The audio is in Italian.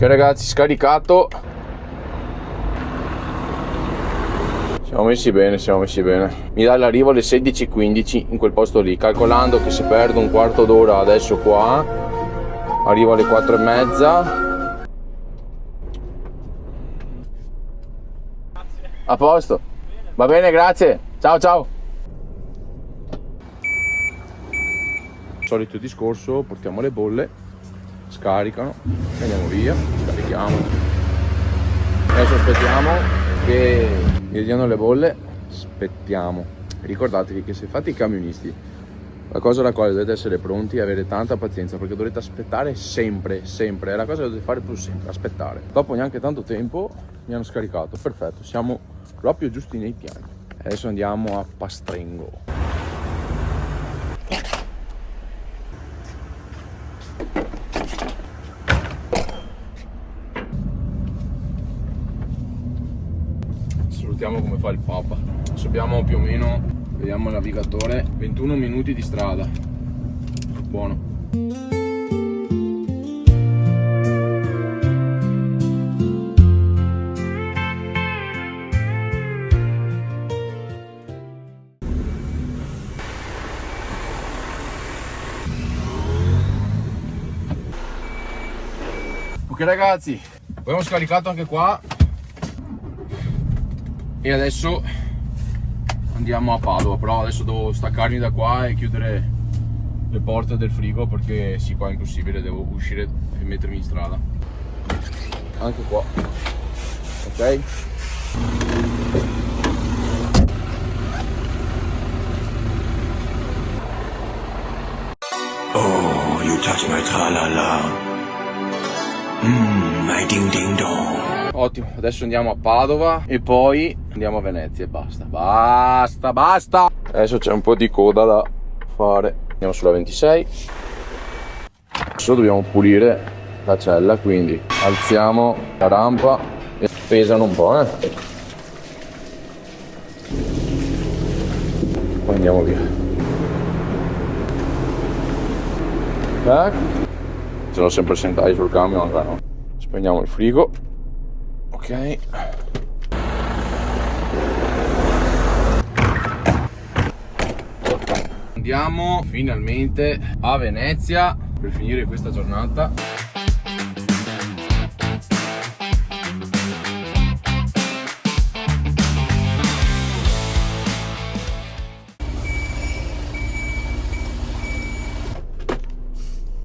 Ok ragazzi, scaricato. Siamo messi bene. Mi dà l'arrivo alle 16:15 in quel posto lì, calcolando che se perdo un quarto d'ora adesso qua arrivo alle 4:30. A posto. Va bene, grazie. Ciao. Solito discorso, portiamo le bolle, scaricano, andiamo via, scarichiamo. Adesso aspettiamo che mi diano le bolle, aspettiamo. Ricordatevi che se fate i camionisti, la cosa alla quale dovete essere pronti e avere tanta pazienza, perché dovrete aspettare sempre, è la cosa che dovete fare più sempre, aspettare. Dopo neanche tanto tempo mi hanno scaricato, perfetto, siamo proprio giusti nei piani. Adesso andiamo a Pastrengo. Salutiamo come fa il Papa. Adesso abbiamo più o meno, vediamo il navigatore, 21 minuti di strada. Buono. Ok ragazzi, abbiamo scaricato anche qua e adesso andiamo a Padova, però adesso devo staccarmi da qua e chiudere le porte del frigo perché sì, qua è impossibile, devo uscire e mettermi in strada. Anche qua, ok? Oh, you touch my tra-la-la. My ding-ding-dong. Ottimo, adesso andiamo a Padova e poi andiamo a Venezia e basta. Adesso c'è un po' di coda da fare. Andiamo sulla 26. Adesso dobbiamo pulire la cella, quindi alziamo la rampa e pesano un po', Poi andiamo via. Sono sempre sentati sul camion, ancora no. Spegniamo il frigo. Ok. Andiamo finalmente a Venezia per finire questa giornata.